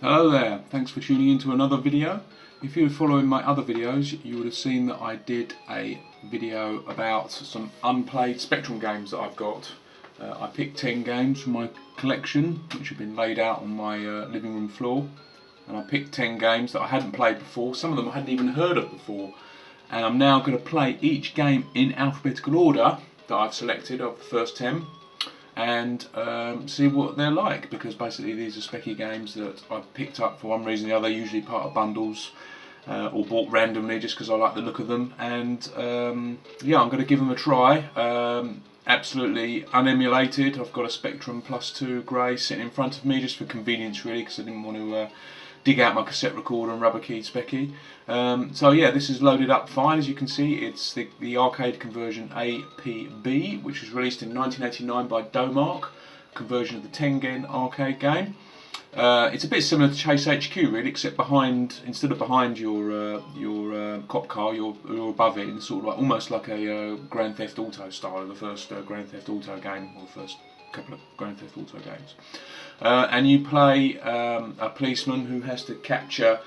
Hello there, thanks for tuning in to another video. If you were following my other videos, you would have seen that I did a video about some unplayed Spectrum games that I've got. I picked 10 games from my collection, which have been laid out on my living room floor. And I picked 10 games that I hadn't played before, some of them I hadn't even heard of before. And I'm now going to play each game in alphabetical order that I've selected of the first 10. And see what they're like, because basically these are specky games that I've picked up for one reason or the other, usually part of bundles or bought randomly just because I like the look of them. And yeah, I'm going to give them a try. Absolutely unemulated. I've got a Spectrum Plus 2 Grey sitting in front of me just for convenience, really, because I didn't want to dig out my cassette recorder and rubber keyed specky. So yeah, this is loaded up fine. As you can see, it's the arcade conversion APB, which was released in 1989 by Domark, conversion of the Tengen arcade game. It's a bit similar to Chase HQ, really, except instead of behind your cop car, you're above it, in sort of like almost like a Grand Theft Auto style of the first Grand Theft Auto game, or the first couple of Grand Theft Auto games. And you play a policeman who has to capture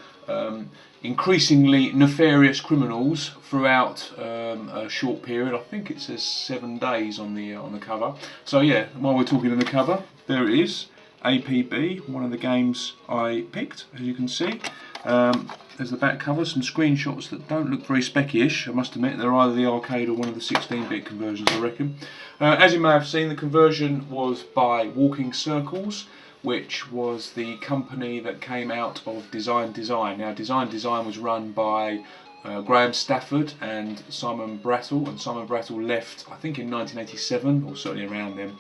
increasingly nefarious criminals throughout a short period. I think it says 7 days on the cover. So yeah, while we're talking on the cover, there it is, APB, one of the games I picked, as you can see. There's the back cover, some screenshots that don't look very specky-ish, I must admit. They're either the arcade or one of the 16-bit conversions, I reckon. As you may have seen, the conversion was by Walking Circles, which was the company that came out of Design Design. Now, Design Design was run by Graham Stafford and Simon Brattle, and Simon Brattle left, I think, in 1987, or certainly around then.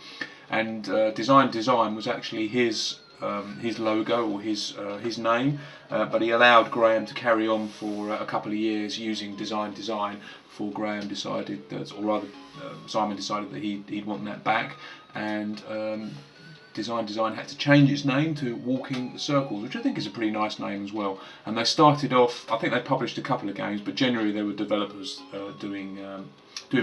And Design Design was actually his logo, or his name, but he allowed Graham to carry on for a couple of years using Design Design before Graham decided that, or rather Simon decided that he'd want that back, and Design Design had to change its name to Walking Circles, which I think is a pretty nice name as well. And they started off, I think they published a couple of games, but generally they were developers doing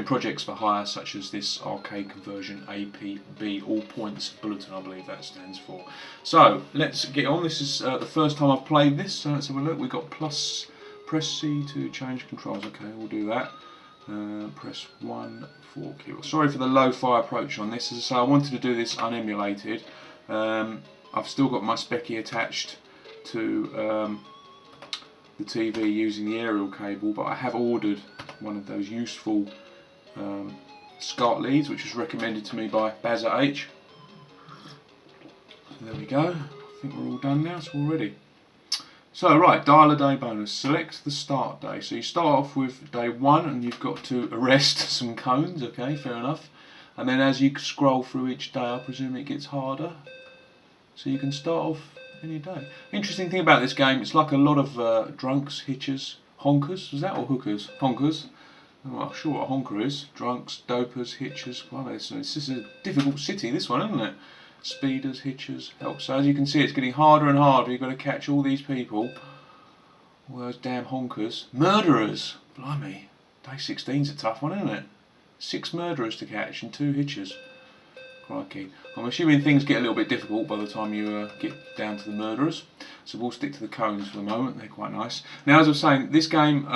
projects for hire, such as this arcade conversion APB, All Points Bulletin, I believe that stands for. So let's get on. This is the first time I've played this, so let's have a look. We've got press C to change controls. Okay, we'll do that. Press 1 for keyboard. Sorry for the lo-fi approach on this. As I say, I wanted to do this unemulated. I've still got my specky attached to the TV using the aerial cable, but I have ordered one of those useful SCART leads, which was recommended to me by Bazza H. So there we go. I think we're all done now, so we're ready. So right, dial a day bonus. Select the start day. So you start off with day 1 and you've got to arrest some cones, okay, fair enough. And then as you scroll through each day, I presume it gets harder. So you can start off any day. Interesting thing about this game, it's like a lot of drunks, hitchers, honkers, was that, or hookers? Honkers. I'm not sure what a honker is. Drunks, dopers, hitchers. Well, this is a difficult city, this one, isn't it? Speeders, hitchers, help. So as you can see, it's getting harder and harder. You've got to catch all these people, all those damn honkers. Murderers! Blimey, day 16's a tough one, isn't it? 6 murderers to catch and 2 hitchers. Crikey. I'm assuming things get a little bit difficult by the time you get down to the murderers. So we'll stick to the cones for the moment. They're quite nice. Now, as I was saying, this game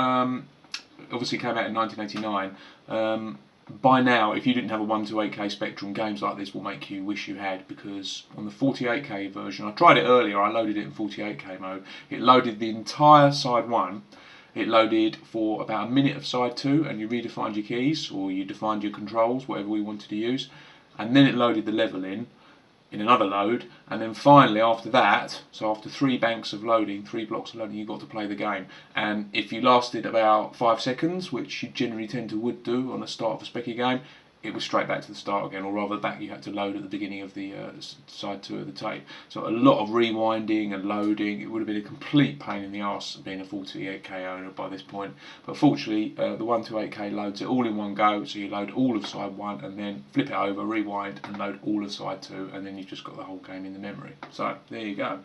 obviously came out in 1989. By now, if you didn't have a 128K Spectrum, games like this will make you wish you had, because on the 48K version, I tried it earlier, I loaded it in 48K mode, it loaded the entire side 1, it loaded for about a minute of side 2, and you redefined your keys, or you defined your controls, whatever we wanted to use, and then it loaded the level in another load, and then finally after that, so after 3 banks of loading, 3 blocks of loading, you got to play the game. And if you lasted about 5 seconds, which you generally tend to would do on the start of a specky game, it was straight back to the start again, or rather back you had to load at the beginning of the side 2 of the tape. So a lot of rewinding and loading. It would have been a complete pain in the arse being a 48K owner by this point. But fortunately, the 128K loads it all in one go, so you load all of side 1 and then flip it over, rewind and load all of side 2, and then you've just got the whole game in the memory. So there you go.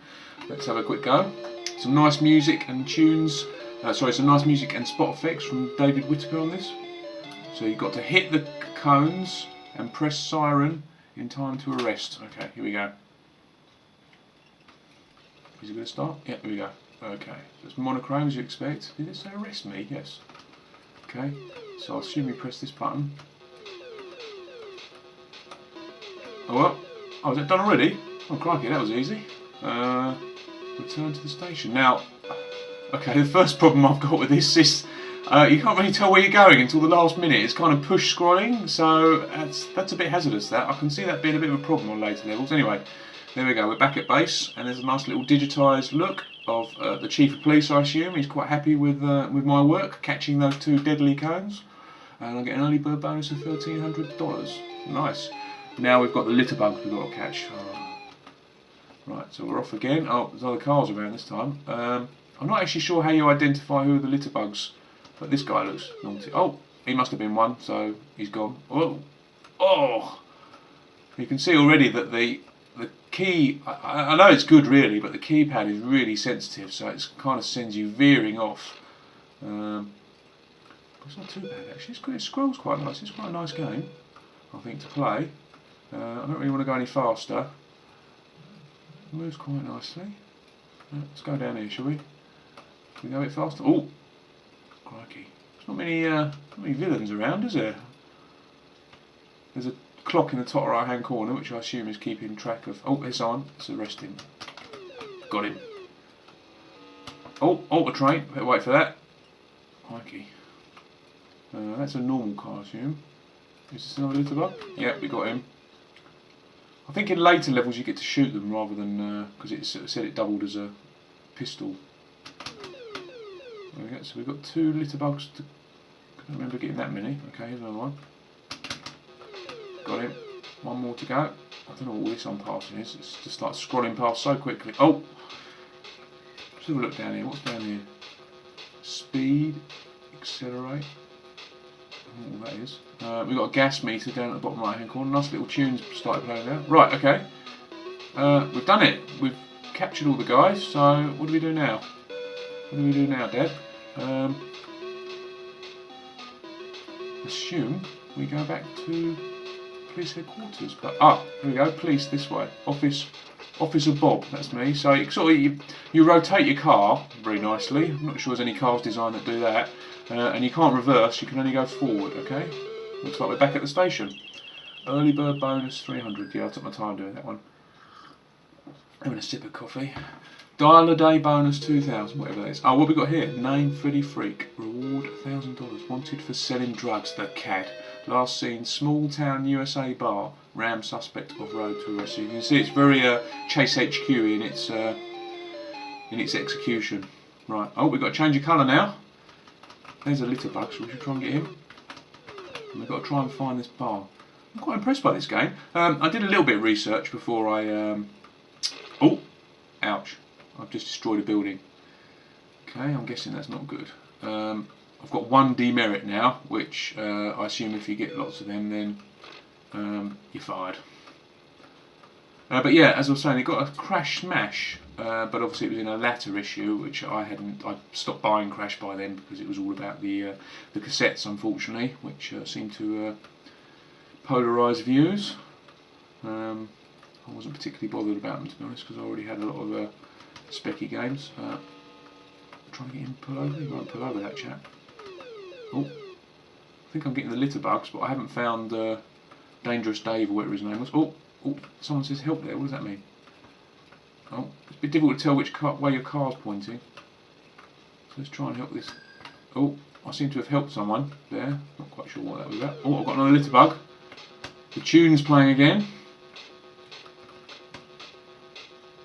Let's have a quick go. Some nice music and tunes, some nice music and spot effects from David Whittaker on this. So you've got to hit the cones and press siren in time to arrest. Okay, here we go. Is it going to start? Yeah, here we go. Okay, so it's monochrome as you expect. Did it say arrest me? Yes. Okay, so I'll assume you press this button. Oh well. Oh, is that done already? Oh crikey, that was easy. Return to the station. Now, okay, the first problem I've got with this is you can't really tell where you're going until the last minute. It's kind of push scrolling, so that's a bit hazardous. That I can see that being a bit of a problem on later levels. Anyway, there we go. We're back at base, and there's a nice little digitised look of the chief of police. I assume he's quite happy with my work catching those 2 deadly cones, and I get an early bird bonus of $1,300. Nice. Now we've got the litter bugs we've got to catch. Right, so we're off again. Oh, there's other cars around this time. I'm not actually sure how you identify who are the litter bugs, but this guy looks naughty. Oh, he must have been one, so he's gone. Oh, oh! You can see already that the key, I know it's good really, but the keypad is really sensitive, so it kind of sends you veering off. It's not too bad actually. It scrolls quite nice. It's quite a nice game, I think, to play. I don't really want to go any faster. It moves quite nicely. Let's go down here, shall we? Can we go a bit faster? Oh, crikey! There's not many villains around, is there? There's a clock in the top right-hand corner, which I assume is keeping track of. Oh, there's someone. Let's arrest him. Got him. Oh, alter train. Better wait for that. Crikey. That's a normal car, I assume. Is this another litter bug? Yep, we got him. I think in later levels you get to shoot them rather than because it said it doubled as a pistol. There we go. So we've got 2 litter bugs. I don't remember getting that many. Okay, here's another one. Got him. One more to go. I don't know what this I'm passing is. It's just like scrolling past so quickly. Oh! Let's have a look down here. What's down here? Speed, accelerate. I don't know what that is. We've got a gas meter down at the bottom right hand corner. Nice little tunes started playing there. Right, okay. We've done it. We've captured all the guys. So what do we do now? What do we do now, Dad? Assume we go back to police headquarters. But here we go. Police this way. Officer Bob. That's me. So you rotate your car very nicely. I'm not sure there's any cars designed that do that. And you can't reverse, you can only go forward, okay? Looks like we're back at the station. Early bird bonus 300, yeah, I took my time doing that one. Having a sip of coffee. Dial a day bonus 2,000, whatever that is. Oh, what we got here? Name Freddy Freak. Reward $1,000. Wanted for selling drugs, the CAD. Last seen, small town USA bar. Ram suspect off road to arrest. So you can see it's very Chase HQ in its execution. Right, oh, we've got to change your colour now. There's a litter bug, so we should try and get him. And we've got to try and find this bar. I'm quite impressed by this game. I did a little bit of research before I... Oh! Ouch. I've just destroyed a building. Okay, I'm guessing that's not good. I've got 1 demerit now, which I assume if you get lots of them, then you're fired. But yeah, as I was saying, it got a Crash Smash, but obviously it was in a latter issue, which I stopped buying Crash by then because it was all about the cassettes, unfortunately, which seemed to polarise views. I wasn't particularly bothered about them, to be honest, because I already had a lot of specky games. Trying to get him to pull over. He won't pull over, that chap. Oh, I think I'm getting the litter bugs, but I haven't found Dangerous Dave or whatever his name was. Oh, someone says help there. What does that mean? Oh, it's a bit difficult to tell which way your car's pointing. So let's try and help this. Oh, I seem to have helped someone there. Not quite sure what that was about. Oh, I've got another litter bug. The tune's playing again.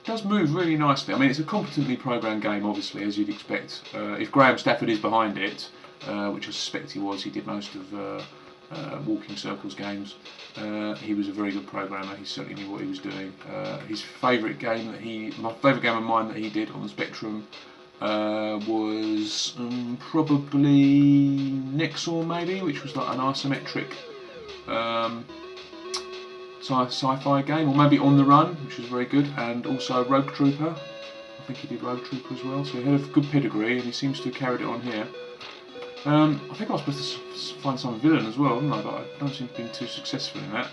It does move really nicely. I mean, it's a competently programmed game, obviously, as you'd expect. If Graham Stafford is behind it, which I suspect he was, he did most of Walking Circles games. He was a very good programmer. He certainly knew what he was doing. His favourite game my favourite game of mine that he did on the Spectrum was probably Nexor, maybe, which was like an isometric sci-fi game, or maybe On the Run, which was very good, and also Rogue Trooper. I think he did Rogue Trooper as well. So he had a good pedigree, and he seems to have carried it on here. I think I was supposed to find some villain as well, didn't I? But I don't seem to have been too successful in that.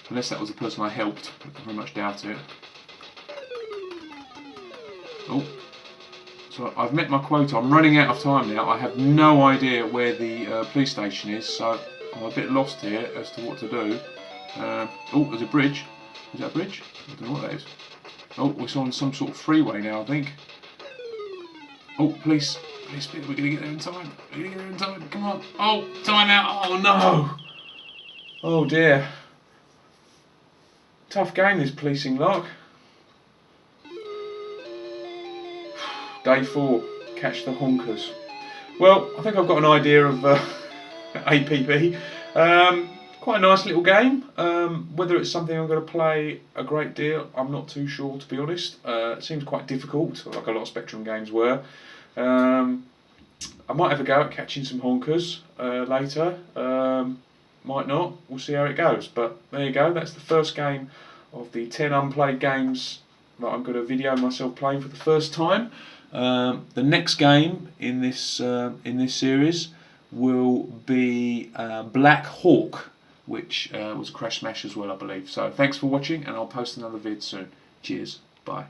Unless that was the person I helped. I very much doubt it. Oh, so I've met my quota. I'm running out of time now. I have no idea where the police station is, so I'm a bit lost here as to what to do. Oh, there's a bridge. Is that a bridge? I don't know what that is. Oh, we're on some sort of freeway now, I think. Oh, police. Police, we're going to get there in time. We're going to get there in time. Come on. Oh, time out. Oh, no. Oh, dear. Tough game, this policing lot. Day 4. Catch the honkers. Well, I think I've got an idea of APB. Quite a nice little game. Whether it's something I'm going to play a great deal, I'm not too sure, to be honest. It seems quite difficult, like a lot of Spectrum games were. I might have a go at catching some honkers later. Might not. We'll see how it goes. But there you go. That's the first game of the 10 unplayed games that I'm going to video myself playing for the first time. The next game in this series will be Black Hawk, which was a Crash Smash as well, I believe. So thanks for watching, and I'll post another vid soon. Cheers. Bye.